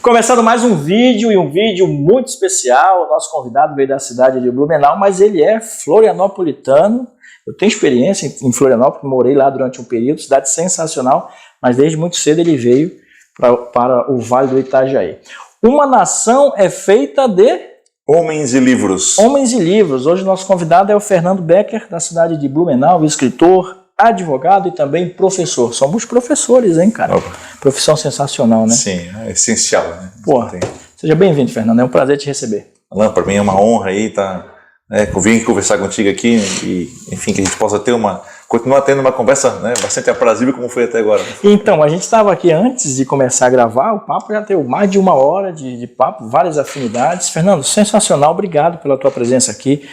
Começando mais um vídeo, e um vídeo muito especial. O nosso convidado veio da cidade de Blumenau, mas ele é florianopolitano. Eu tenho experiência em Florianópolis, morei lá durante um período, cidade sensacional, mas desde muito cedo ele veio para o Vale do Itajaí. Uma nação é feita de... Homens e livros. Homens e livros. Hoje o nosso convidado é o Fernando Becker, da cidade de Blumenau, escritor, advogado e também professor. Somos professores, hein, cara? Opa. Profissão sensacional, né? Sim, é essencial, né? Pô, seja bem-vindo, Fernando. É um prazer te receber. Alan, para mim é uma honra aí, eu vim conversar contigo aqui e, enfim, que a gente possa continuar tendo uma conversa, né, bastante aprazível como foi até agora. Então, a gente estava aqui antes de começar a gravar, o papo já teve mais de 1 hora de papo, várias afinidades. Fernando, sensacional, obrigado pela tua presença aqui.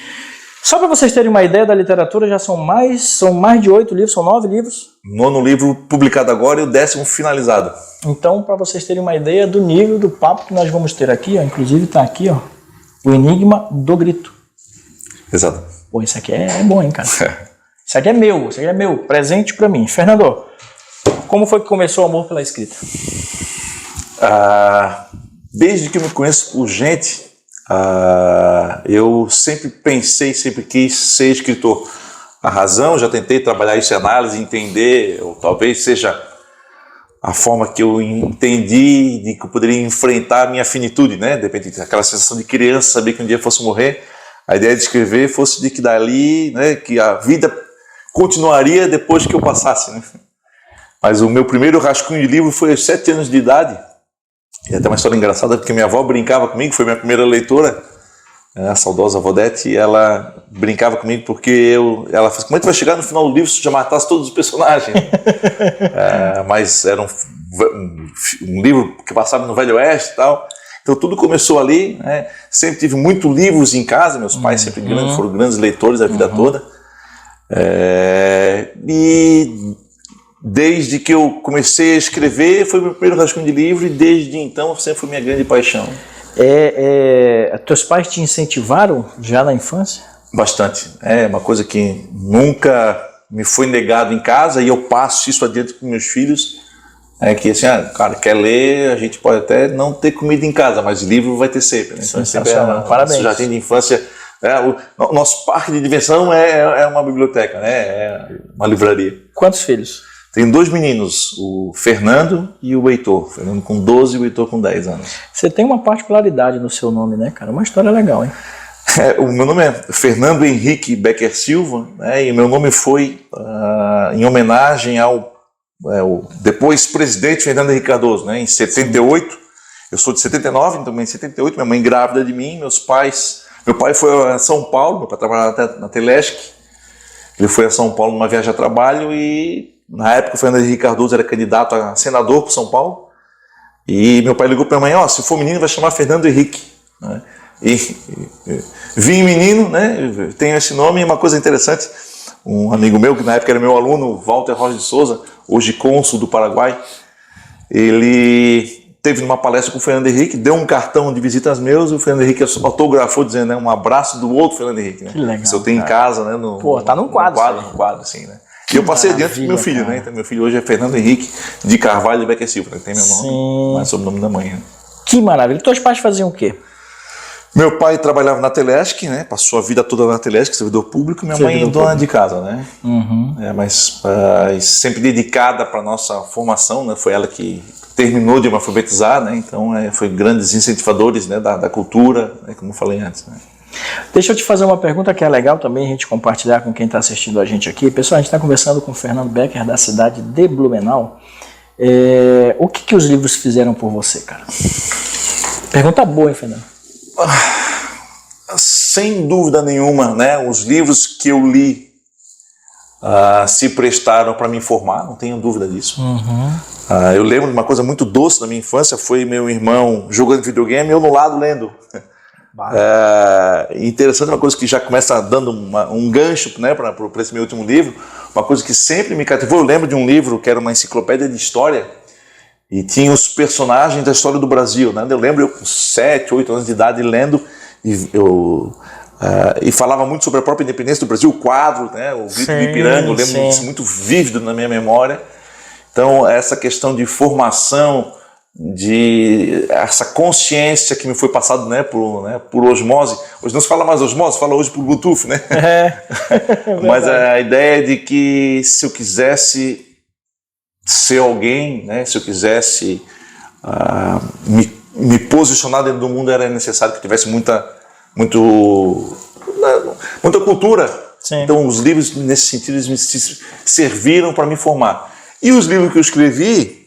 Só para vocês terem uma ideia da literatura, já são mais de 8 livros, são 9 livros. 9º livro publicado agora e o 10º finalizado. Então, para vocês terem uma ideia do nível do papo que nós vamos ter aqui, ó, inclusive está aqui, ó, O Enigma do Grito. Exato. Pô, isso aqui é bom, hein, cara? Isso aqui é meu, presente para mim. Fernando, como foi que começou o amor pela escrita? Desde que eu me conheço por gente, eu sempre quis ser escritor. A razão, já tentei trabalhar isso em análise, entender, ou talvez seja a forma que eu entendi de que eu poderia enfrentar a minha finitude, né? De repente, aquela sensação de criança, saber que um dia fosse morrer. A ideia de escrever fosse de que dali, né, que a vida continuaria depois que eu passasse, né? Mas o meu primeiro rascunho de livro foi aos 7 anos de idade. E até uma história engraçada, porque minha avó brincava comigo, foi minha primeira leitora, a saudosa Vodete, e ela brincava comigo porque ela falou, como é que vai chegar no final do livro se tu já matasse todos os personagens? Mas era um livro que passava no Velho Oeste e tal. Então tudo começou ali, né? Sempre tive muitos livros em casa, meus pais sempre foram grandes leitores a vida toda. E desde que eu comecei a escrever, foi o meu primeiro rascunho de livro e desde então sempre foi minha grande paixão. Teus pais te incentivaram já na infância? Bastante. É uma coisa que nunca me foi negado em casa e eu passo isso adiante para meus filhos. É que assim, cara, quer ler, a gente pode até não ter comida em casa, mas livro vai ter sempre. Né? Então, sensacional, parabéns. Nosso jardim de infância, o nosso parque de diversão é uma biblioteca, né? É uma livraria. Quantos filhos? Tenho 2 meninos, o Fernando e o Heitor. O Fernando com 12 e o Heitor com 10 anos. Você tem uma particularidade no seu nome, né, cara? Uma história legal, hein? O meu nome é Fernando Henrique Becker Silva, né? E o meu nome foi em homenagem ao depois presidente Fernando Henrique Cardoso, né? Em 78, eu sou de 79, então em 78, minha mãe grávida de mim, meu pai foi a São Paulo para trabalhar na Telesc. Ele foi a São Paulo numa viagem a trabalho e na época o Fernando Henrique Cardoso era candidato a senador por São Paulo e meu pai ligou para minha mãe, se for menino vai chamar Fernando Henrique, né? E vim menino, né? Tenho esse nome e uma coisa interessante, um amigo meu que na época era meu aluno, Walter Rocha de Souza, hoje cônsul do Paraguai, ele teve numa palestra com o Fernando Henrique, deu um cartão de visitas meus e o Fernando Henrique autografou dizendo, né, um abraço do outro Fernando Henrique, né? Que legal, isso eu tenho, cara, em casa, né? Tá num quadro. No quadro, assim, né? E eu passei adiante pro meu filho, cara, né? Então meu filho hoje é Fernando Henrique de Carvalho de Becker Silva, né? Tem meu nome, mas sobrenome da mãe. Né? Que maravilha. Teus pais faziam o quê? Meu pai trabalhava na Telesc, né? Passou a vida toda na Telesc, servidor público. Minha mãe dona de casa, né? Mas sempre dedicada para nossa formação, né? Foi ela que terminou de me alfabetizar, né? Então foi grandes incentivadores, né? da cultura, né? Como eu falei antes. Né? Deixa eu te fazer uma pergunta que é legal também a gente compartilhar com quem está assistindo a gente aqui. Pessoal, a gente está conversando com o Fernando Becker da cidade de Blumenau. O que os livros fizeram por você, cara? Pergunta boa, hein, Fernando? Sem dúvida nenhuma, né? Os livros que eu li se prestaram para me informar, não tenho dúvida disso. Eu lembro de uma coisa muito doce da minha infância, foi meu irmão jogando videogame e eu no lado lendo. Interessante, uma coisa que já começa dando um gancho, né, para esse meu último livro, uma coisa que sempre me cativou. Eu lembro de um livro que era uma enciclopédia de história e tinha os personagens da história do Brasil, né? Eu lembro eu com 7, 8 anos de idade lendo e falava muito sobre a própria independência do Brasil, o quadro, né? O Grito do Ipiranga, eu lembro disso muito vívido na minha memória. Então essa questão de formação de essa consciência que me foi passada, né, por osmose. Hoje não se fala mais osmose, fala hoje por Bluetooth, né? Mas a ideia de que se eu quisesse ser alguém, né, se eu quisesse me posicionar dentro do mundo, era necessário que tivesse muita cultura. Sim. Então os livros nesse sentido me serviram para me formar. E os livros que eu escrevi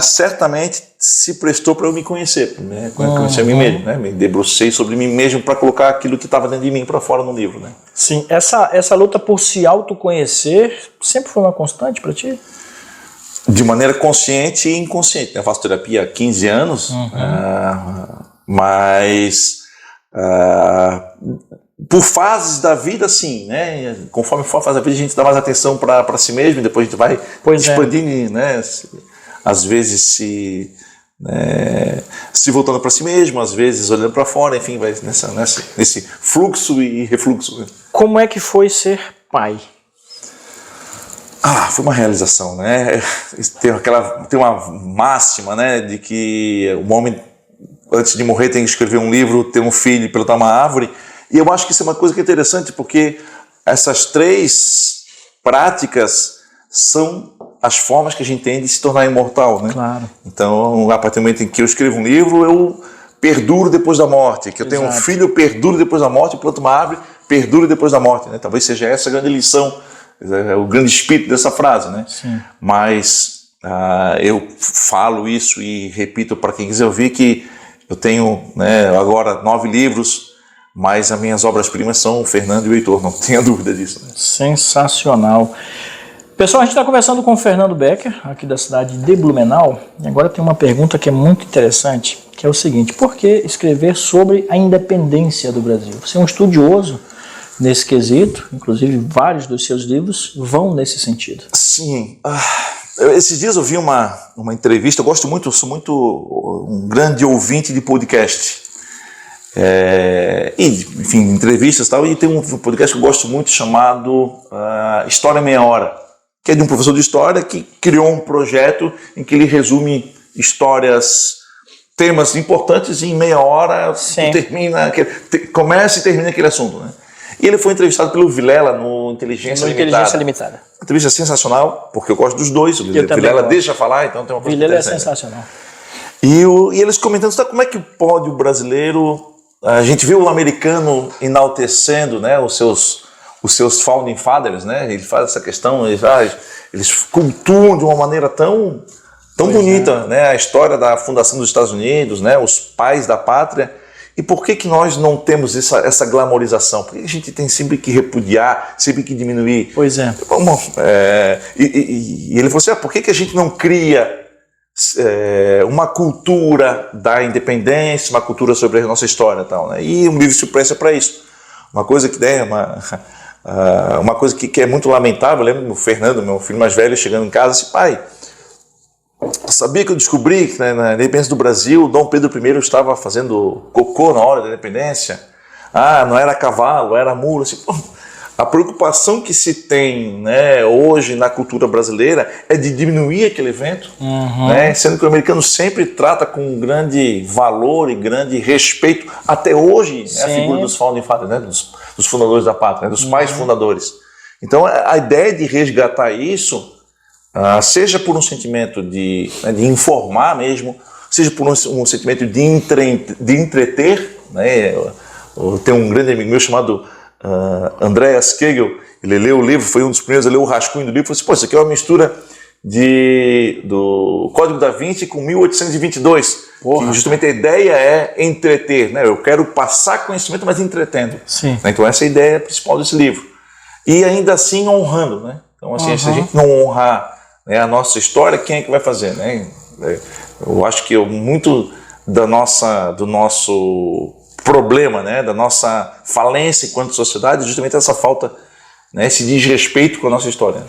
certamente se prestou para eu me conhecer, né? Conhecer a mim mesmo, né? Me debrucei sobre mim mesmo para colocar aquilo que estava dentro de mim para fora no livro, né? Sim, essa luta por se autoconhecer sempre foi uma constante para ti? De maneira consciente e inconsciente. Eu faço terapia há 15 anos, mas por fases da vida, sim, né? Conforme for a fase da vida, a gente dá mais atenção para si mesmo, e depois a gente vai expandindo, né? Às vezes se voltando para si mesmo, às vezes olhando para fora, enfim, vai nesse fluxo e refluxo. Como é que foi pai? Foi uma realização, né? Tem uma máxima, né, de que o homem, antes de morrer, tem que escrever um livro, ter um filho e plantar uma árvore. E eu acho que isso é uma coisa que é interessante, porque essas 3 práticas são as formas que a gente tem de se tornar imortal, né? Claro. Então, a partir do momento em que eu escrevo um livro, eu perduro depois da morte. Que eu tenho um filho, eu perduro depois da morte, eu planto uma árvore, perduro depois da morte, né? Talvez seja essa a grande lição, o grande espírito dessa frase, né? Sim. Mas eu falo isso e repito para quem quiser ouvir que eu tenho, né, agora 9 livros, mas as minhas obras-primas são o Fernando e o Heitor, não tenha dúvida disso, né? Sensacional. Pessoal, a gente está conversando com o Fernando Becker, aqui da cidade de Blumenau, e agora tem uma pergunta que é muito interessante, que é o seguinte: por que escrever sobre a independência do Brasil? Você é um estudioso nesse quesito, inclusive vários dos seus livros vão nesse sentido. Sim. Esses dias eu vi uma entrevista, eu sou muito um grande ouvinte de podcast. Enfim, entrevistas e tal, e tem um podcast que eu gosto muito chamado História Meia Hora, que é de um professor de história que criou um projeto em que ele resume histórias, temas importantes em meia hora, começa e termina aquele assunto, né? E ele foi entrevistado pelo Vilela no Inteligência Limitada. Uma entrevista sensacional, porque eu gosto dos dois. O Vilela deixa falar, então tem uma coisa Vilela é sensacional. E eles comentando, como é que pode o brasileiro... A gente viu o americano enaltecendo, né, os seus founding fathers, né? Ele faz essa questão, eles cultuam de uma maneira tão bonita, né, a história da fundação dos Estados Unidos, né, os pais da pátria. E por que nós não temos essa glamorização? Por que a gente tem sempre que repudiar, sempre que diminuir? Pois é. E ele falou assim, por que a gente não cria uma cultura da independência, uma cultura sobre a nossa história e tal, né? E um livro se presta para isso. Uma coisa que uma coisa que é muito lamentável. Eu lembro do Fernando, meu filho mais velho, chegando em casa, assim: pai, sabia que eu descobri que, né, na independência do Brasil, Dom Pedro I estava fazendo cocô na hora da independência? Não era cavalo, era mula. Assim, a preocupação que se tem, né, hoje na cultura brasileira é de diminuir aquele evento, né, sendo que o americano sempre trata com grande valor e grande respeito, até hoje, a figura dos founding fathers, né, dos fundadores da pátria, né, dos pais fundadores. Então a ideia de resgatar isso, seja por um sentimento de informar mesmo, seja por um sentimento de entreter, né? Eu tenho um grande amigo meu chamado Andreas Kegel. Ele leu o livro, foi um dos primeiros a ler o rascunho do livro, e falou assim: isso aqui é uma mistura do Código da Vinci com 1822. Que justamente a ideia é entreter, né? Eu quero passar conhecimento, mas entretendo. Sim. Então essa é a ideia principal desse livro. E ainda assim honrando, né? Então assim, se a gente não honrar, né, a nossa história, quem é que vai fazer, né? Eu acho que muito do nosso problema, né, da nossa falência enquanto sociedade é justamente essa falta, né, esse desrespeito com a nossa história.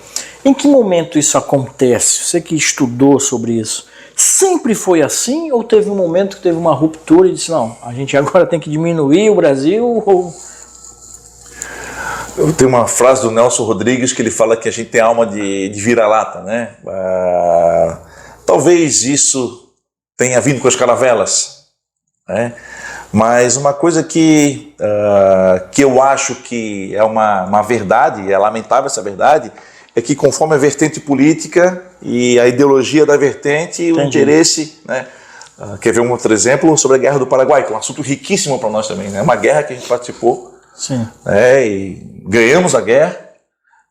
Em que momento isso acontece? Você que estudou sobre isso, sempre foi assim ou teve um momento que teve uma ruptura e disse, não, a gente agora tem que diminuir o Brasil? Ou... Eu tenho uma frase do Nelson Rodrigues que ele fala que a gente tem alma de vira-lata, né? Talvez isso tenha vindo com as caravelas, né? Mas uma coisa que eu acho que é uma verdade, é lamentável essa verdade, é que conforme a vertente política e a ideologia da vertente, o interesse, né? Quer ver um outro exemplo sobre a Guerra do Paraguai, que é um assunto riquíssimo para nós também, né? Uma guerra que a gente participou, Sim. E ganhamos a guerra,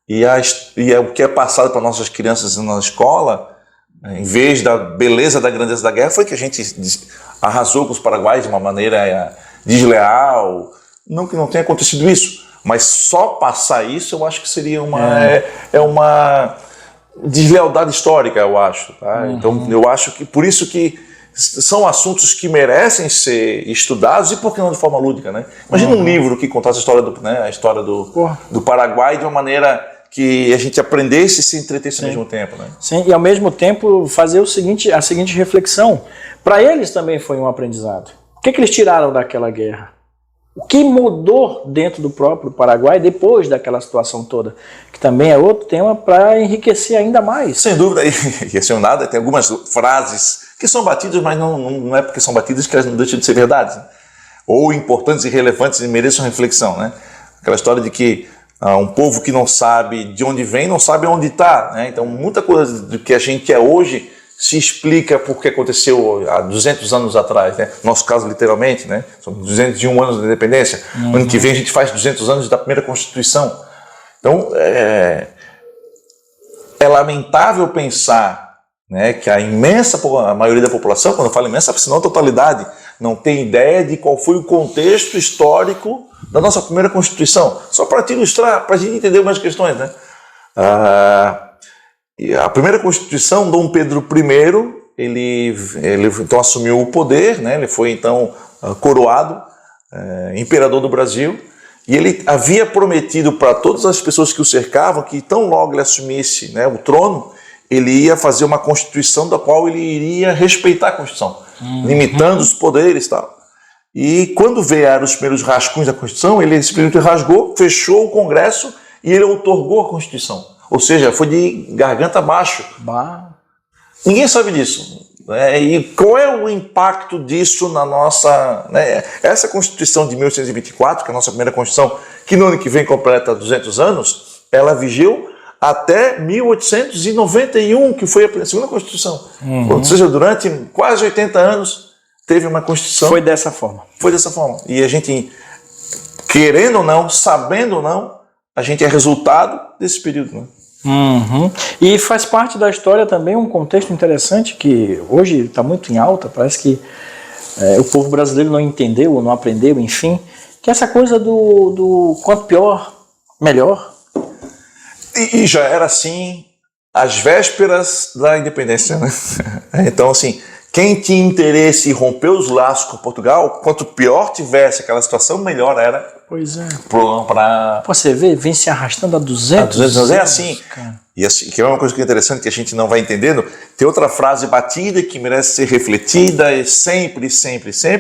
e o que é passado para nossas crianças na escola, em vez da beleza, da grandeza da guerra, foi que a gente arrasou com os paraguaios de uma maneira desleal. Não que não tenha acontecido isso, mas só passar isso eu acho que seria uma deslealdade histórica, eu acho. Tá? Então eu acho que por isso que são assuntos que merecem ser estudados, e por que não de forma lúdica, né? Imagina um livro que contasse a história do Paraguai de uma maneira que a gente aprendesse e se entretesse ao mesmo tempo, né? Sim, e ao mesmo tempo fazer a seguinte reflexão. Para eles também foi um aprendizado. O que eles tiraram daquela guerra? O que mudou dentro do próprio Paraguai depois daquela situação toda? Que também é outro tema para enriquecer ainda mais. Sem dúvida, e assim, nada, tem algumas frases que são batidas, mas não é porque são batidas que elas não deixam de ser verdades, né? Ou importantes e relevantes e mereçam reflexão, né? Aquela história de que um povo que não sabe de onde vem, não sabe onde está, né? Então, muita coisa do que a gente é hoje se explica porque aconteceu há 200 anos atrás, né? Nosso caso, literalmente, né? São 201 anos da independência. Ano que vem a gente faz 200 anos da primeira Constituição. Então, é lamentável pensar, né, que a maioria da população, quando eu falo imensa, senão a totalidade, não tem ideia de qual foi o contexto histórico da nossa primeira Constituição. Só para te ilustrar, para a gente entender algumas questões, né? A primeira Constituição, Dom Pedro I, ele então assumiu o poder, né? Ele foi então coroado imperador do Brasil, e ele havia prometido para todas as pessoas que o cercavam que tão logo ele assumisse, né, o trono, ele ia fazer uma Constituição da qual ele iria respeitar a Constituição, limitando os poderes e tal. E quando vieram os primeiros rascunhos da Constituição, ele simplesmente rasgou, fechou o Congresso e ele outorgou a Constituição. Ou seja, foi de garganta abaixo. Ninguém sabe disso. E qual é o impacto disso na nossa... Né? Essa Constituição de 1824, que é a nossa primeira Constituição, que no ano que vem completa 200 anos, ela vigeu até 1891, que foi a segunda Constituição. Ou seja, durante quase 80 anos, teve uma Constituição. Foi dessa forma. Foi dessa forma. E a gente, querendo ou não, sabendo ou não, a gente é resultado desse período, né? E faz parte da história também um contexto interessante que hoje está muito em alta, parece que o povo brasileiro não entendeu ou não aprendeu, enfim, que é essa coisa do quanto pior, melhor. E já era assim às vésperas da independência, né? Então, assim, quem tinha interesse em romper os laços com Portugal, quanto pior tivesse aquela situação, melhor era. Pois é. Você vê, vem se arrastando há 200 anos. É assim. Cara. E assim, que é uma coisa que é interessante que a gente não vai entendendo. Tem outra frase batida que merece ser refletida e sempre,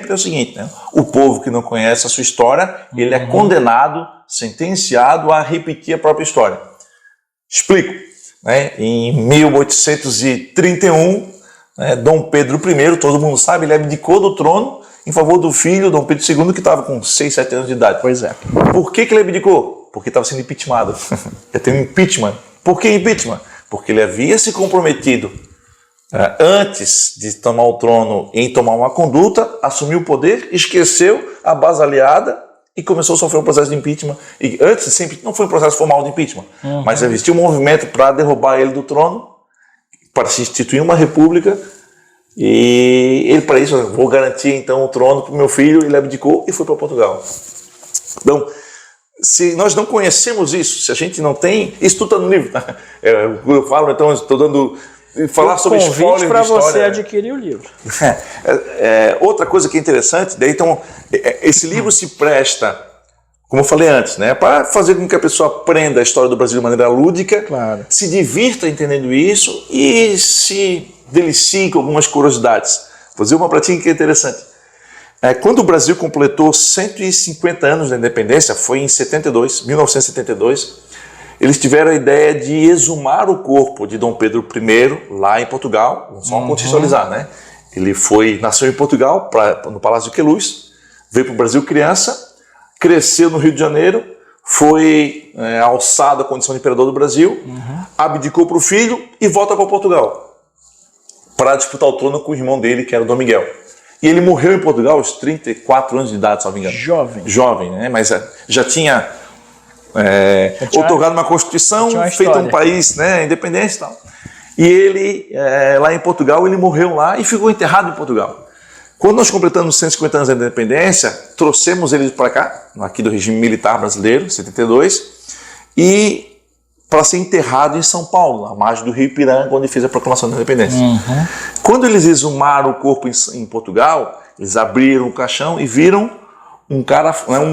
é o seguinte, né? O povo que não conhece a sua história, ele é condenado, sentenciado a repetir a própria história. Explico. Né? Em 1831, né, Dom Pedro I, todo mundo sabe, ele abdicou do trono em favor do filho, Dom Pedro II, que estava com 6, 7 anos de idade. Pois é. Por que ele abdicou? Porque estava sendo impeachmentado. Ia ter um impeachment. Por que impeachment? Porque ele havia se comprometido antes de tomar o trono em tomar uma conduta, assumiu o poder, esqueceu a base aliada e começou a sofrer um processo de impeachment. E antes sempre não foi um processo formal de impeachment, mas existiu um movimento para derrubar ele do trono, para se instituir uma república. E ele, para isso, vou garantir então o trono para o meu filho, ele abdicou e foi para Portugal. Então, se nós não conhecemos isso, se a gente não tem, isso tudo está no livro. Tá? Eu falo, então, estou dando... Falar sobre spoiler para você adquirir o livro. Outra coisa que é interessante, daí, então, esse livro se presta, como eu falei antes, né, para fazer com que a pessoa aprenda a história do Brasil de maneira lúdica, claro, se divirta entendendo isso e se delicie com algumas curiosidades. Vou dizer uma pratinha que é interessante. Quando o Brasil completou 150 anos da independência, foi em 1972, eles tiveram a ideia de exumar o corpo de Dom Pedro I lá em Portugal. Só contextualizar, né? Ele nasceu em Portugal, no Palácio de Queluz, veio para o Brasil criança, cresceu no Rio de Janeiro, foi alçado à condição de imperador do Brasil, abdicou para o filho e volta para Portugal para disputar o trono com o irmão dele, que era o Dom Miguel. E ele morreu em Portugal aos 34 anos de idade, se não me engano. Jovem, né? Mas já tinha otorgado uma Constituição, feito um país, né, independente e tal. E ele, lá em Portugal, ele morreu lá e ficou enterrado em Portugal. Quando nós completamos 150 anos da independência, trouxemos ele para cá, aqui do regime militar brasileiro, 72, e para ser enterrado em São Paulo, na margem do Rio Ipiranga, onde fez a proclamação da independência. Quando eles exumaram o corpo em Portugal, eles abriram o caixão e viram um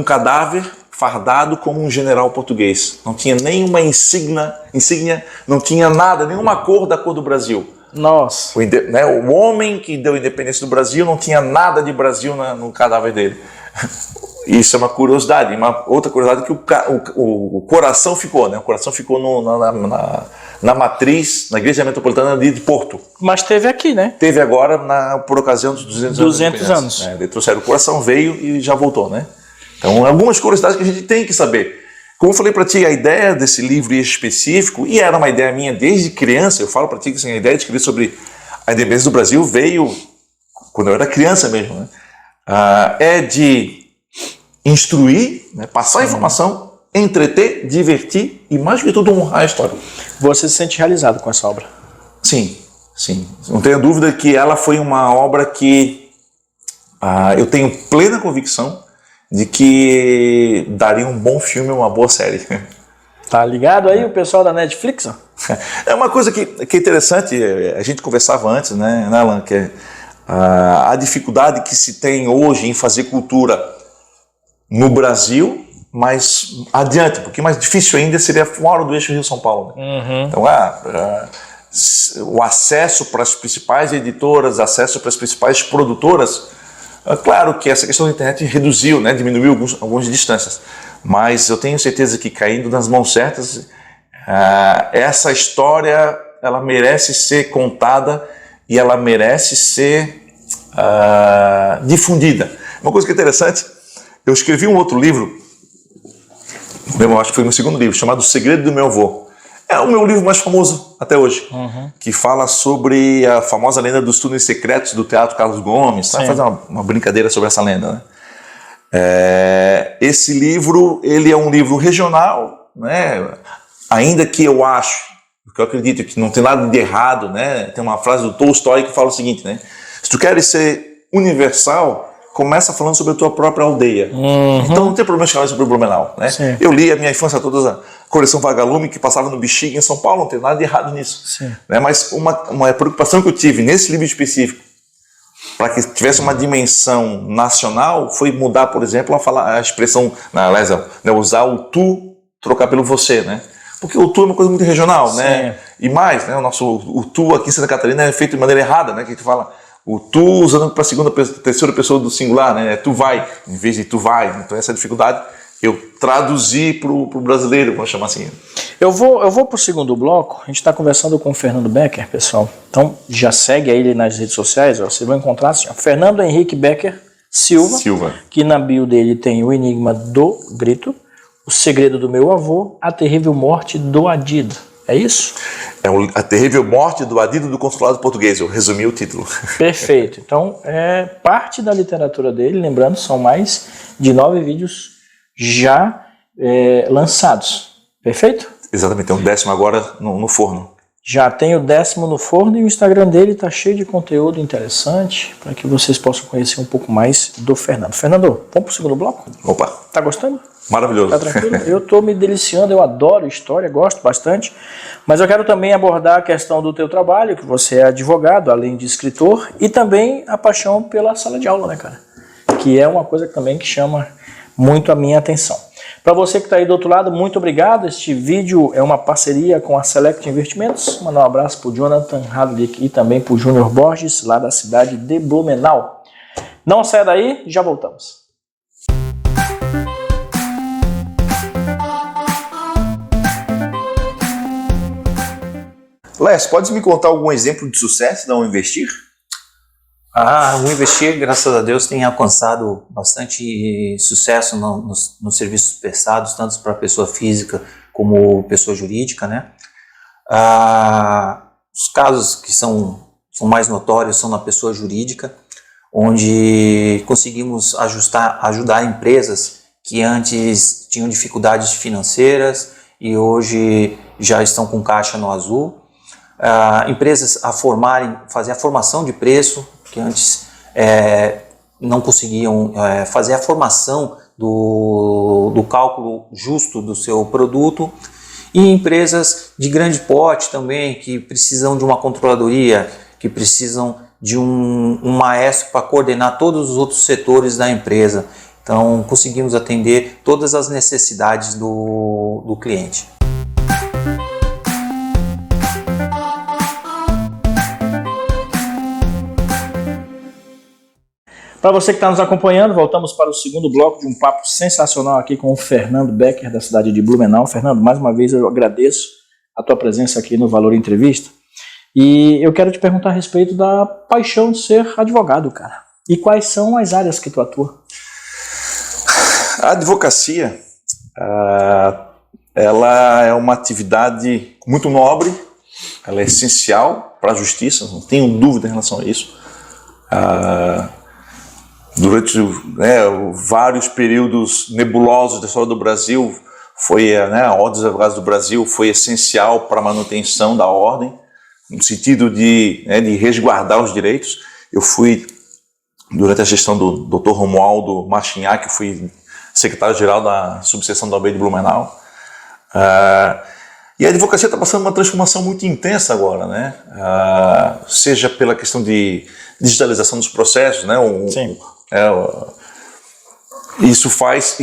cadáver fardado como um general português. Não tinha nenhuma insígnia, não tinha nada, nenhuma cor da cor do Brasil. Nossa. O homem que deu a independência do Brasil não tinha nada de Brasil no cadáver dele. Isso é uma curiosidade. Uma outra curiosidade é que o coração ficou, né? O coração ficou na matriz, na igreja metropolitana de Porto. Mas teve aqui, né? Teve agora por ocasião dos 200 anos. Eles trouxeram o coração, veio e já voltou, né? Então, algumas curiosidades que a gente tem que saber. Como eu falei para ti, a ideia desse livro específico, e era uma ideia minha desde criança, eu falo para ti que assim, a ideia de escrever sobre a independência do Brasil veio quando eu era criança mesmo, né? É de instruir, né? Passar informação, entreter, divertir e, mais do que tudo, honrar a história. Você se sente realizado com essa obra? Sim. Não tenho dúvida que ela foi uma obra que eu tenho plena convicção de que daria um bom filme, uma boa série. Tá ligado aí o pessoal da Netflix? Ó? É uma coisa que é interessante, a gente conversava antes, né, Alan, que é a dificuldade que se tem hoje em fazer cultura no Brasil, mas adiante, porque mais difícil ainda seria fora do eixo Rio-São Paulo. Né? Então, o acesso para as principais editoras, acesso para as principais produtoras. Claro que essa questão da internet reduziu, né, diminuiu algumas distâncias, mas eu tenho certeza que caindo nas mãos certas, essa história ela merece ser contada e ela merece ser difundida. Uma coisa que é interessante, eu escrevi um outro livro, eu acho que foi meu segundo livro, chamado O Segredo do Meu Avô. É o meu livro mais famoso até hoje, que fala sobre a famosa lenda dos túneis secretos do Teatro Carlos Gomes. Vai fazer uma brincadeira sobre essa lenda, né? Esse livro, ele é um livro regional, né? Ainda que eu acredito que não tem nada de errado, né? Tem uma frase do Tolstói que fala o seguinte, né? Se tu queres ser universal, começa falando sobre a tua própria aldeia. Então não tem problema de falar sobre o Blumenau, né? Eu li a minha infância toda a coleção Vagalume que passava no Bexiga em São Paulo, não tem nada de errado nisso. Né? Mas uma preocupação que eu tive nesse livro específico, para que tivesse uma dimensão nacional, foi mudar, por exemplo, a expressão, usar o tu, trocar pelo você, né? Porque o tu é uma coisa muito regional, né? E mais, né? O tu aqui em Santa Catarina é feito de maneira errada, né? Que a gente fala o tu usando para a terceira pessoa do singular, né? Tu vai, em vez de tu vai. Então essa dificuldade eu traduzi para o brasileiro, vamos chamar assim. Eu vou para o segundo bloco. A gente está conversando com o Fernando Becker, pessoal. Então já segue aí ele nas redes sociais. Ó, vocês vão encontrar assim, ó, Fernando Henrique Becker Silva, que na bio dele tem o Enigma do Grito, O Segredo do Meu Avô, A Terrível Morte do Adido. É isso? É A Terrível Morte do Adido do Consulado Português. Eu resumi o título. Perfeito. Então é parte da literatura dele. Lembrando, são mais de 9 vídeos já lançados. Perfeito? Exatamente, tem um 10º agora no forno. Já tem o 10º no forno e o Instagram dele está cheio de conteúdo interessante para que vocês possam conhecer um pouco mais do Fernando. Fernando, vamos para o segundo bloco? Opa! Tá gostando? Maravilhoso. Tá tranquilo? Eu estou me deliciando, eu adoro história, gosto bastante, mas eu quero também abordar a questão do teu trabalho, que você é advogado, além de escritor, e também a paixão pela sala de aula, né, cara? Que é uma coisa também que chama muito a minha atenção. Para você que está aí do outro lado, muito obrigado. Este vídeo é uma parceria com a Select Investimentos. Mandar um abraço para o Jonathan Hadlick e também para o Júnior Borges, lá da cidade de Blumenau. Não saia daí, já voltamos. Les, pode me contar algum exemplo de sucesso da Uninvestir? O Investir, graças a Deus, tem alcançado bastante sucesso nos serviços prestados, tanto para pessoa física como pessoa jurídica, né? Os casos que são mais notórios são na pessoa jurídica, onde conseguimos ajudar empresas que antes tinham dificuldades financeiras e hoje já estão com caixa no azul. Empresas fazer a formação de preço, que antes não conseguiam fazer a formação do cálculo justo do seu produto, e empresas de grande porte também, que precisam de uma controladoria, que precisam de um maestro para coordenar todos os outros setores da empresa. Então, conseguimos atender todas as necessidades do cliente. Para você que está nos acompanhando, voltamos para o segundo bloco de um papo sensacional aqui com o Fernando Becker, da cidade de Blumenau. Fernando, mais uma vez eu agradeço a tua presença aqui no Valor Entrevista. E eu quero te perguntar a respeito da paixão de ser advogado, cara. E quais são as áreas que tu atua? A advocacia, ela é uma atividade muito nobre, ela é essencial para a justiça, não tenho dúvida em relação a isso. Durante vários períodos nebulosos da história do Brasil, a Ordem dos Advogados do Brasil foi essencial para a manutenção da ordem, no sentido de resguardar os direitos. Eu fui, durante a gestão do Dr. Romualdo Marchinhac, eu fui secretário-geral da subseção da OAB de Blumenau. E a advocacia está passando uma transformação muito intensa agora, né? Seja pela questão de digitalização dos processos, né? Sim. Isso faz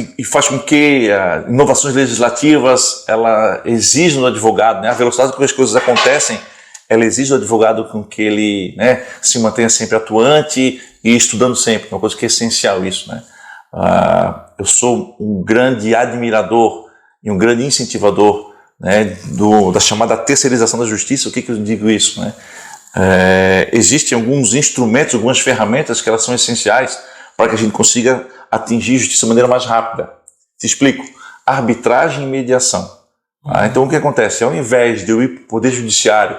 com que inovações legislativas ela exijam do advogado, né? A velocidade com que as coisas acontecem, ela exige do advogado com que ele se mantenha sempre atuante e estudando sempre, uma coisa que é essencial isso, né? Eu sou um grande admirador e um grande incentivador, né, da chamada terceirização da justiça. O que eu digo isso, né? Existem alguns instrumentos, algumas ferramentas que elas são essenciais para que a gente consiga atingir justiça de maneira mais rápida. Te explico. Arbitragem e mediação. Então o que acontece? Ao invés de eu ir para o Poder Judiciário,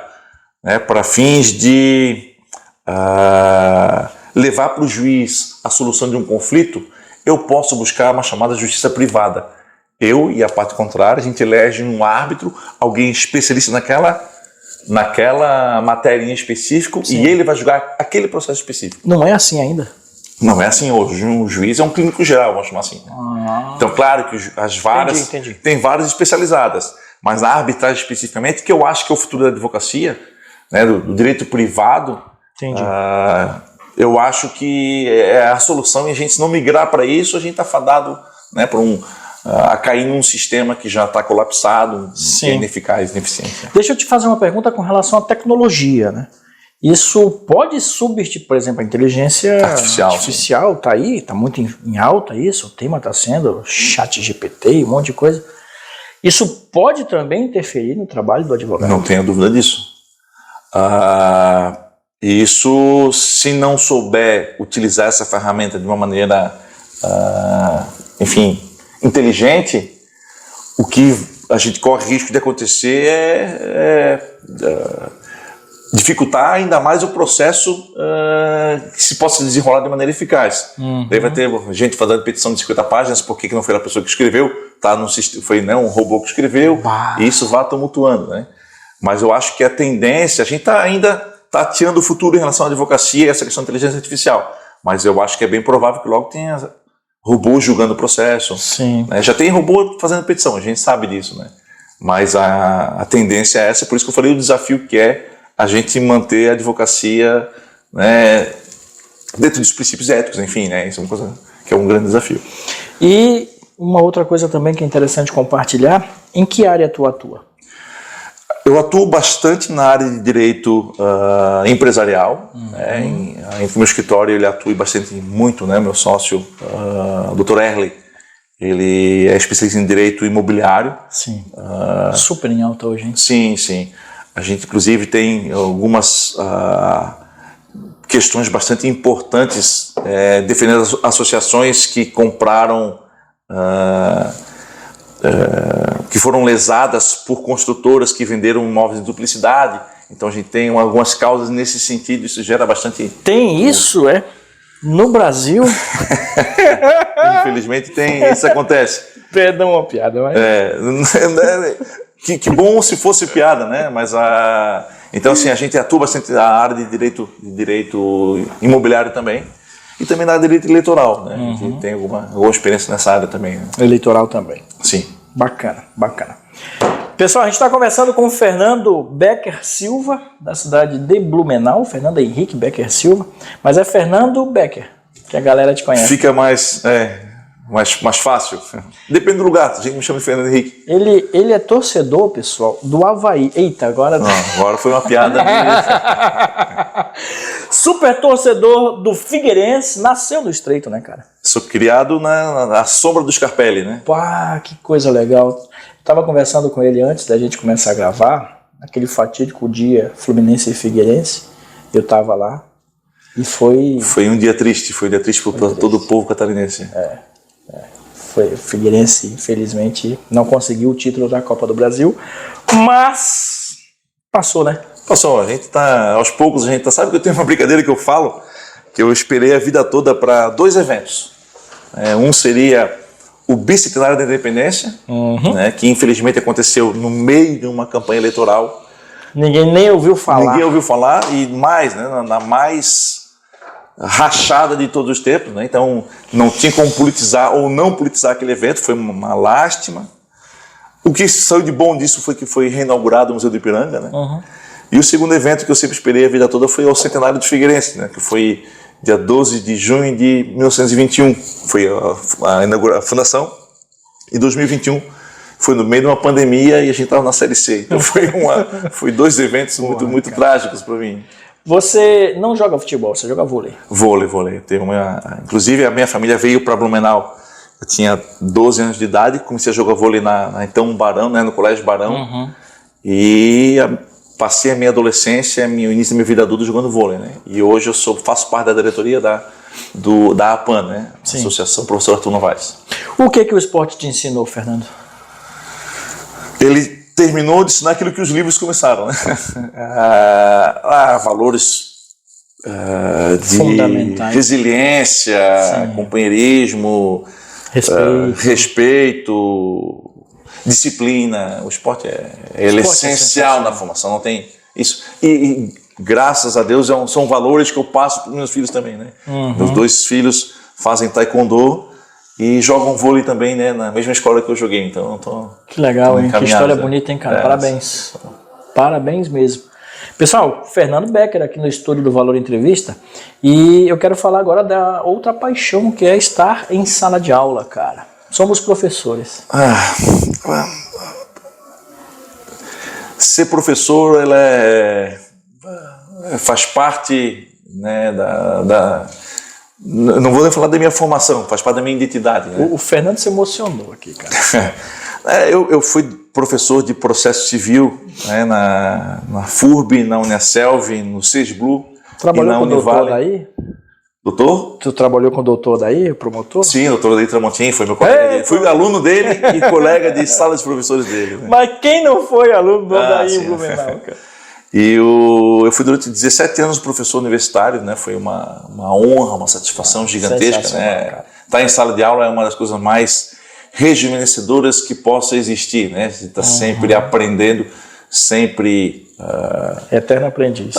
né, para fins de levar para o juiz a solução de um conflito, eu posso buscar uma chamada justiça privada. Eu e a parte contrária, a gente elege um árbitro, alguém especialista naquela matéria em específico. Sim. E ele vai julgar aquele processo específico. Não é assim ainda? Não é assim hoje. Um juiz é um clínico geral, vamos chamar assim. Então, claro que as varas tem varas especializadas, mas na arbitragem especificamente, que eu acho que é o futuro da advocacia, né, do direito privado, eu acho que é a solução, e a gente, se não migrar para isso, a gente está fadado, né, a cair num sistema que já está colapsado, que é ineficaz, ineficiente. Deixa eu te fazer uma pergunta com relação à tecnologia, né? Isso pode substituir, por exemplo, a inteligência artificial está aí, está muito em alta isso, o tema está sendo ChatGPT e um monte de coisa. Isso pode também interferir no trabalho do advogado? Não tenho dúvida disso. Isso, se não souber utilizar essa ferramenta de uma maneira, inteligente, o que a gente corre risco de acontecer é dificultar ainda mais o processo que se possa desenrolar de maneira eficaz. Daí vai ter gente fazendo petição de 50 páginas, porque não foi a pessoa que escreveu, foi um robô que escreveu, e isso vai tumultuando, né? Mas eu acho que a tendência, a gente ainda tateando o futuro em relação à advocacia e essa questão da inteligência artificial, mas eu acho que é bem provável que logo tenha robô julgando o processo. Sim. Né? Já tem robô fazendo petição, a gente sabe disso, né? Mas a tendência é essa, por isso que eu falei o desafio que é a gente manter a advocacia, né, dentro dos princípios éticos, enfim, né? Isso é uma coisa que é um grande desafio. E uma outra coisa também que é interessante compartilhar, em que área tu atua? Eu atuo bastante na área de direito empresarial. Né? Em meu escritório ele atua bastante muito, né? Meu sócio, o Dr. Erley, ele é especialista em direito imobiliário. Sim. Super em alta hoje, hein? Sim, sim. A gente, inclusive, tem algumas questões bastante importantes defendendo as associações que compraram, que foram lesadas por construtoras que venderam imóveis de duplicidade. Então a gente tem algumas causas nesse sentido, isso gera bastante... Tem isso, no Brasil? Infelizmente isso acontece. Perdão uma piada, mas... Que bom se fosse piada, né? Mas então assim, a gente atua bastante na área de direito imobiliário também e também na área de direito eleitoral, né? A gente tem alguma experiência nessa área também. Né? Eleitoral também. Sim. Bacana. Pessoal, a gente está conversando com o Fernando Becker Silva, da cidade de Blumenau, Fernando Henrique Becker Silva, mas é Fernando Becker, que a galera te conhece. Fica mais fácil. Depende do lugar, a gente me chama de Fernando Henrique. Ele é torcedor, pessoal, do Avaí. Eita, agora... Não, agora foi uma piada. Super torcedor do Figueirense, nasceu no Estreito, né, cara? Sou criado na sombra do Scarpelli, né? Pá, que coisa legal. Estava conversando com ele antes da gente começar a gravar, aquele fatídico dia Fluminense e Figueirense, eu estava lá e foi... Foi um dia triste para todo o povo catarinense. Foi Figueirense, infelizmente, não conseguiu o título da Copa do Brasil, mas passou, né? Passou, a gente tá, aos poucos, sabe que eu tenho uma brincadeira que eu falo, que eu esperei a vida toda para 2 eventos. Um seria o Bicentenário da Independência, né, que infelizmente aconteceu no meio de uma campanha eleitoral. Ninguém nem ouviu falar. E mais, né, na mais rachada de todos os tempos, né? Então não tinha como politizar ou não politizar aquele evento, foi uma lástima. O que saiu de bom disso foi que foi reinaugurado o Museu do Ipiranga, né? E o segundo evento que eu sempre esperei a vida toda foi o Centenário do Figueirense, né? Que foi dia 12 de junho de 1921, foi a fundação, e 2021 foi no meio de uma pandemia e a gente estava na Série C, então foi 2 eventos muito trágicos para mim. Você não joga futebol, você joga vôlei? Vôlei. Inclusive a minha família veio para Blumenau, eu tinha 12 anos de idade, comecei a jogar vôlei então Barão, né, no Colégio Barão, e passei a minha adolescência, o início da minha vida adulta jogando vôlei, né? E hoje eu faço parte da diretoria da APAN, né? Associação Professor Arthur Novaes. O que o esporte te ensinou, Fernando? Ele terminou de ensinar aquilo que os livros começaram, né? Valores de resiliência, companheirismo, respeito, disciplina. O esporte é essencial na formação, não tem isso. E graças a Deus são valores que eu passo para os meus filhos também, né? Meus 2 filhos fazem taekwondo e jogam vôlei também, né, na mesma escola que eu joguei, então que legal, hein? Que história bonita, hein, cara? Parabéns. Parabéns mesmo. Pessoal, Fernando Becker aqui no estúdio do Valor Entrevista, e eu quero falar agora da outra paixão, que é estar em sala de aula, cara. Somos professores. Ser professor, faz parte, né, não vou nem falar da minha formação, faz parte da minha identidade. Né? O Fernando se emocionou aqui, cara. Eu fui professor de processo civil, né, na FURB, na Uniaselv, no CESBLU. Trabalhou com o doutor daí? Doutor? Tu trabalhou com o doutor daí, o promotor? Sim, o doutor Daí Tramontim, foi meu colega. Fui aluno dele e colega de sala de professores dele. Né? Mas quem não foi aluno do Daí em Blumenau, cara? E eu fui durante 17 anos professor universitário, né? Foi uma honra, uma satisfação gigantesca. Né? Estar em sala de aula é uma das coisas mais rejuvenescedoras que possa existir, né? Você está sempre aprendendo, sempre... Eterno aprendiz.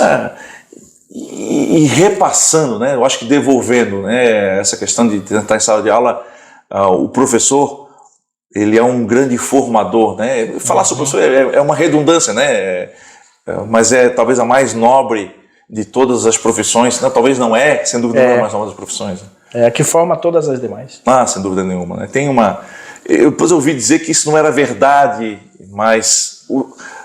E repassando, né? Eu acho que devolvendo, né? Essa questão de estar em sala de aula, o professor, ele é um grande formador, né? Falar sobre o professor é uma redundância, né? Mas é talvez a mais nobre de todas as profissões, né? Talvez não sem dúvida nenhuma, a mais nobre das profissões. É a que forma todas as demais. Sem dúvida nenhuma. Né? Depois eu ouvi dizer que isso não era verdade, mas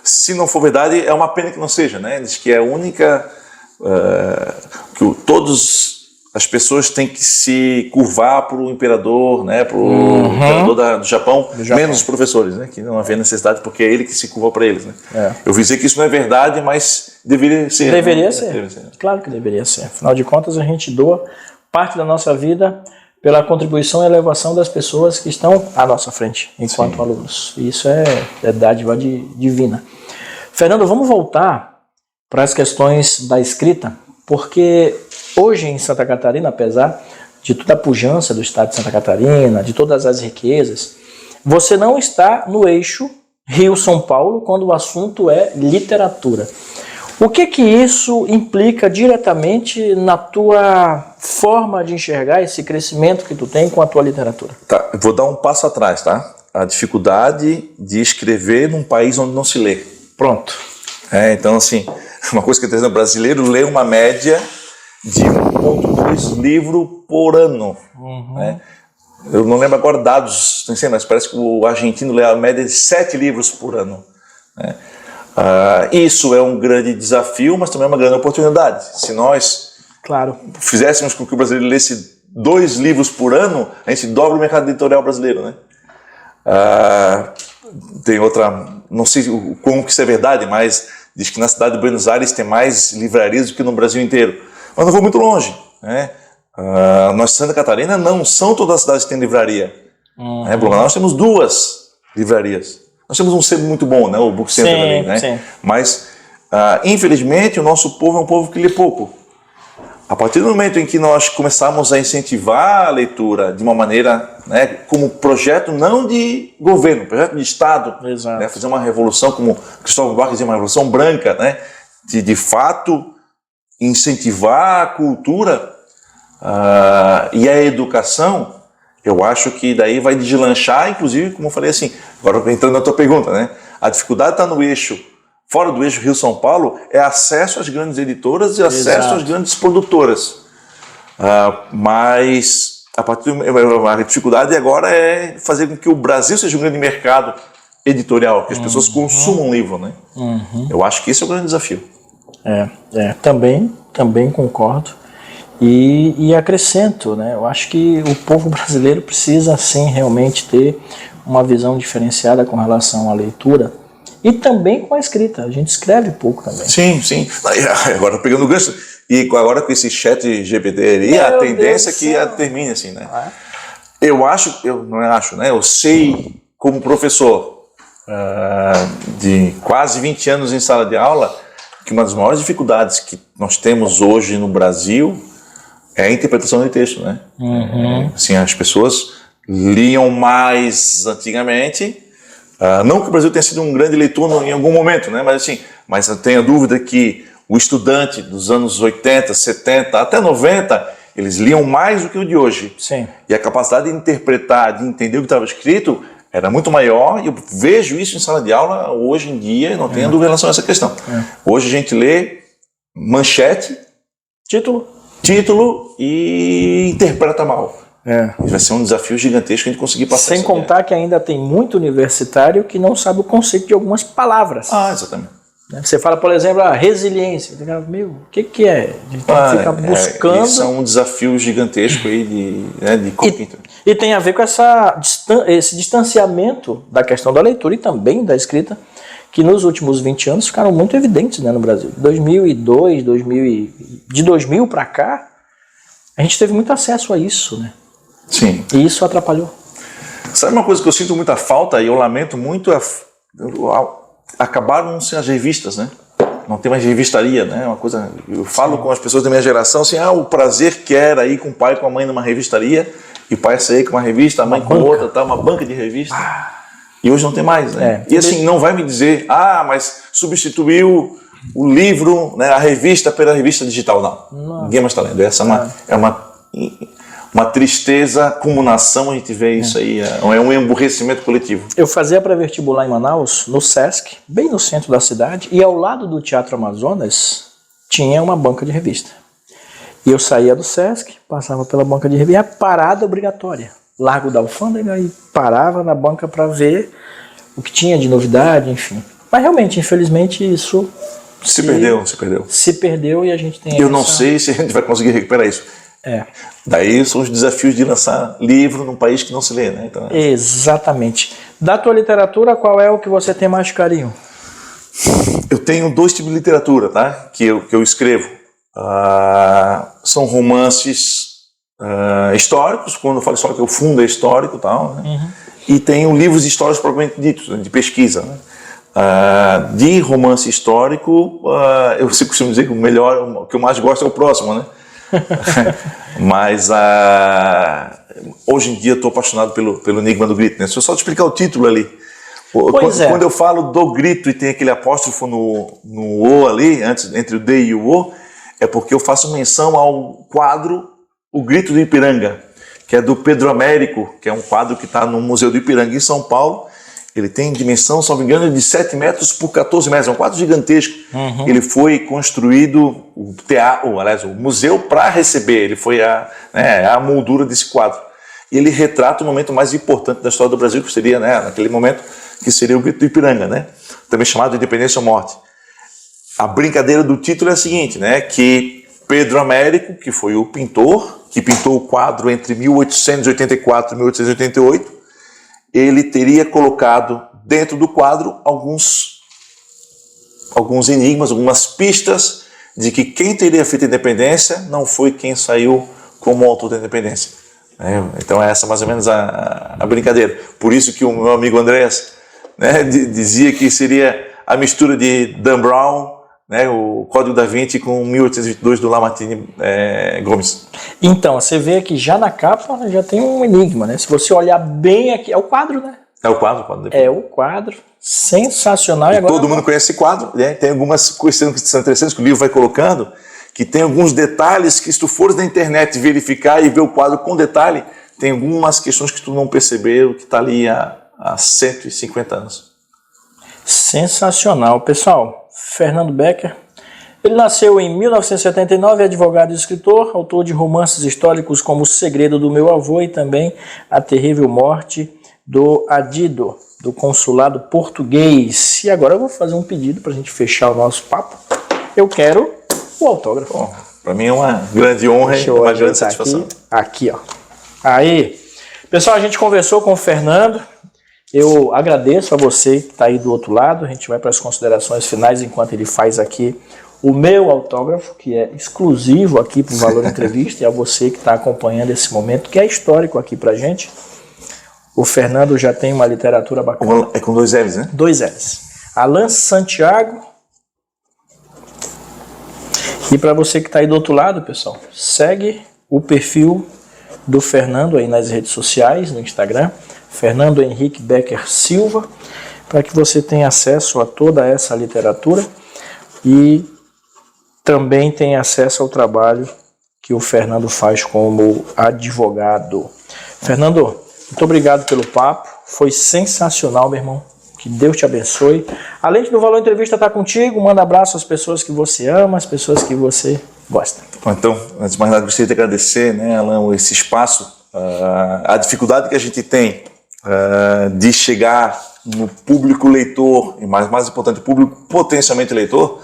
se não for verdade, é uma pena que não seja, né? Diz que é a única... todos as pessoas têm que se curvar para o imperador, né, para o imperador do Japão, menos os professores, né, que não havia necessidade, porque é ele que se curva para eles. Né. Eu vi dizer que isso não é verdade, mas deveria ser. Deveria ser. Claro que deveria ser. Afinal de contas, a gente doa parte da nossa vida pela contribuição e elevação das pessoas que estão à nossa frente, enquanto alunos. E isso é dádiva divina. Fernando, vamos voltar para as questões da escrita, porque hoje em Santa Catarina, apesar de toda a pujança do estado de Santa Catarina, de todas as riquezas, você não está no eixo Rio-São Paulo quando o assunto é literatura. O que isso implica diretamente na tua forma de enxergar esse crescimento que tu tem com a tua literatura? Tá, eu vou dar um passo atrás, tá? A dificuldade de escrever num país onde não se lê. Pronto. Então, assim, uma coisa que o brasileiro lê uma média de 1,2 livro por ano. Né? Eu não lembro agora dados, não sei, mas parece que o argentino lê a média de 7 livros por ano. Né? Isso é um grande desafio, mas também é uma grande oportunidade. Se nós fizéssemos com que o brasileiro lesse 2 livros por ano, a gente dobra o mercado editorial brasileiro. Né? Tem outra, não sei como que isso é verdade, mas diz que na cidade de Buenos Aires tem mais livrarias do que no Brasil inteiro. Mas não vou muito longe. Né? Nós, Santa Catarina, não são todas as cidades que têm livraria. Blumenau, nós temos 2 livrarias. Nós temos um sebo muito bom, né? O Book Center também. Né? Mas, infelizmente, o nosso povo é um povo que lê pouco. A partir do momento em que nós começamos a incentivar a leitura de uma maneira, né, como projeto não de governo, projeto de Estado, né, fazer uma revolução, como Cristóvão Buarque dizia, uma revolução branca, né, de fato incentivar a cultura e a educação, eu acho que daí vai deslanchar, inclusive, como eu falei assim, agora entrando na tua pergunta, né, a dificuldade está no eixo, fora do eixo Rio-São Paulo, é acesso às grandes editoras e acesso às grandes produtoras. Mas a dificuldade agora é fazer com que o Brasil seja um grande mercado editorial, que as pessoas consumam livro. Né? Eu acho que esse é o grande desafio. Também concordo. E acrescento, né? Eu acho que o povo brasileiro precisa sim realmente ter uma visão diferenciada com relação à leitura, e também com a escrita. A gente escreve pouco também. Sim. Agora pegando o gancho, e agora com esse chat GPT ali, a tendência é que termine assim, né? Eu sei como professor de quase 20 anos em sala de aula, que uma das maiores dificuldades que nós temos hoje no Brasil é a interpretação de texto, né? Assim, as pessoas liam mais antigamente. Não que o Brasil tenha sido um grande leitor em algum momento, né? Mas eu tenho a dúvida que o estudante dos anos 80, 70, até 90, eles liam mais do que o de hoje. Sim. E a capacidade de interpretar, de entender o que estava escrito, era muito maior, e eu vejo isso em sala de aula hoje em dia, não tenho dúvida em relação a essa questão. Hoje a gente lê manchete, título e interpreta mal. Vai ser um desafio gigantesco a gente conseguir passar. Sem contar que ainda tem muito universitário que não sabe o conceito de algumas palavras. Exatamente. Você fala, por exemplo, a resiliência. Meu, o que é? A gente tem que ficar buscando. Isso é um desafio gigantesco aí de e tem a ver com esse distanciamento da questão da leitura e também da escrita, que nos últimos 20 anos ficaram muito evidentes, né, no Brasil. 2002, de 2000 para cá, a gente teve muito acesso a isso, né? Sim. E isso atrapalhou. Sabe uma coisa que eu sinto muita falta e eu lamento muito? Acabaram-se as revistas, né? Não tem mais revistaria, né? Uma coisa, eu falo com as pessoas da minha geração assim, o prazer que era ir com o pai e com a mãe numa revistaria, e o pai sair com uma revista, a mãe com outra, tá, uma banca de revista. E hoje não tem mais, né? E assim, não vai me dizer, mas substituiu o livro, né, a revista pela revista digital. Não. Ninguém mais está lendo. Essa é uma tristeza, acumulação, a gente vê isso aí, é um emburrecimento coletivo. Eu fazia pré-vestibular em Manaus, no Sesc, bem no centro da cidade, e ao lado do Teatro Amazonas tinha uma banca de revista. E eu saía do Sesc, passava pela banca de revista, parada obrigatória. Largo da Alfândega e parava na banca para ver o que tinha de novidade, enfim. Mas realmente, infelizmente, isso se perdeu. Se perdeu e a gente tem Eu não sei se a gente vai conseguir recuperar isso. Daí são os desafios de lançar livro num país que não se lê, né? Então, Exatamente. Da tua literatura, qual é o que você tem mais carinho? eu tenho 2 tipos de literatura, tá? Que eu escrevo. São romances históricos, quando eu falo histórico, o fundo é histórico e tal, né? E tenho livros históricos propriamente ditos, né? De pesquisa, né? De romance histórico, eu costumo dizer que o melhor, o que eu mais gosto é o próximo, né? Mas hoje em dia estou apaixonado pelo Enigma do Grito, né? Deixa eu só te explicar o título ali. Quando eu falo do grito e tem aquele apóstrofo no O ali, entre o D e o O, é porque eu faço menção ao quadro O Grito do Ipiranga, que é do Pedro Américo, que é um quadro que está no Museu do Ipiranga em São Paulo. Ele tem dimensão, se não me engano, de 7 metros por 14 metros, é um quadro gigantesco. Ele foi construído, o museu, para receber, ele foi a moldura desse quadro. E ele retrata o momento mais importante da história do Brasil, que seria, né, naquele momento, que seria o Grito do Ipiranga, né? Também chamado de Independência ou Morte. A brincadeira do título é a seguinte, né, que Pedro Américo, que foi o pintor, que pintou o quadro entre 1884 e 1888, ele teria colocado dentro do quadro alguns enigmas, algumas pistas de que quem teria feito a independência não foi quem saiu como autor da independência. Então essa é mais ou menos a brincadeira. Por isso que o meu amigo Andrés, né, dizia que seria a mistura de Dan Brown, né, o Código da Vinci com 1822 do Lamartine Gomes. Então, você vê aqui já na capa já tem um enigma, né? Se você olhar bem aqui, é o quadro, né? É o quadro. É o quadro, sensacional. E agora, todo mundo conhece esse quadro, né? Tem algumas coisas que são interessantes que o livro vai colocando, que tem alguns detalhes que se tu fores na internet verificar e ver o quadro com detalhe, tem algumas questões que tu não percebeu, que está ali há 150 anos. Sensacional. Pessoal, Fernando Becker, ele nasceu em 1979, é advogado e escritor, autor de romances históricos como O Segredo do Meu Avô e também A Terrível Morte do Adido, do Consulado Português. E agora eu vou fazer um pedido para a gente fechar o nosso papo. Eu quero o autógrafo. Para mim é uma grande honra e uma grande satisfação. Aqui, ó. Aí. Pessoal, a gente conversou com o Fernando. Eu agradeço a você que está aí do outro lado. A gente vai para as considerações finais enquanto ele faz aqui o meu autógrafo, que é exclusivo aqui para o Valor Entrevista, e a você que está acompanhando esse momento, que é histórico aqui para a gente. O Fernando já tem uma literatura bacana. É com 2 L's, né? 2 L's. Alan Santiago. E para você que está aí do outro lado, pessoal, segue o perfil do Fernando aí nas redes sociais, no Instagram, Fernando Henrique Becker Silva, para que você tenha acesso a toda essa literatura e também tenha acesso ao trabalho que o Fernando faz como advogado. Fernando, muito obrigado pelo papo, foi sensacional, meu irmão. Que Deus te abençoe. Além do Valor Entrevista estar contigo, manda abraço às pessoas que você ama, às pessoas que você gosta. Então, antes de mais nada, gostaria de agradecer, né, Alan, esse espaço, a dificuldade que a gente tem de chegar no público leitor, e mais importante, o público potencialmente leitor,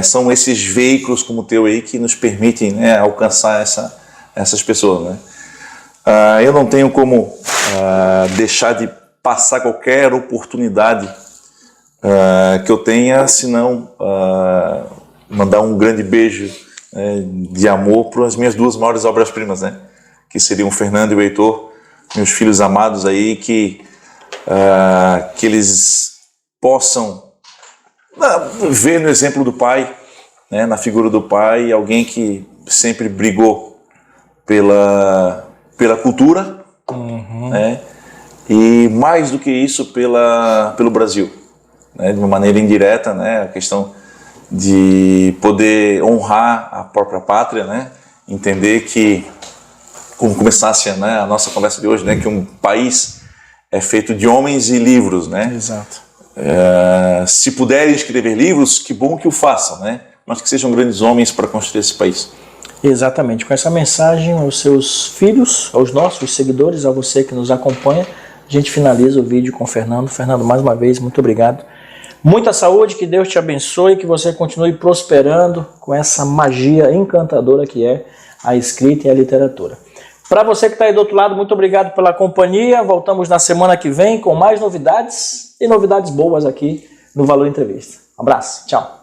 são esses veículos como o teu aí que nos permitem, né, alcançar essas pessoas, né? Eu não tenho como deixar de passar qualquer oportunidade que eu tenha, senão mandar um grande beijo de amor para as minhas 2 maiores obras-primas, né? Que seriam o Fernando e o Heitor, meus filhos amados aí, que eles possam ver no exemplo do pai, né, na figura do pai, alguém que sempre brigou pela cultura, né, e mais do que isso pelo Brasil, né, de uma maneira indireta, né, a questão de poder honrar a própria pátria, né, entender que, como começasse, né, a nossa conversa de hoje, né, que um país é feito de homens e livros, né? Exato. Se puderem escrever livros, que bom que o façam, né? Mas que sejam grandes homens para construir esse país. Exatamente. Com essa mensagem aos seus filhos, aos nossos seguidores, a você que nos acompanha, a gente finaliza o vídeo com o Fernando. Fernando, mais uma vez, muito obrigado. Muita saúde, que Deus te abençoe, que você continue prosperando com essa magia encantadora que é a escrita e a literatura. Para você que está aí do outro lado, muito obrigado pela companhia. Voltamos na semana que vem com mais novidades e novidades boas aqui no Valor Entrevista. Um abraço, tchau.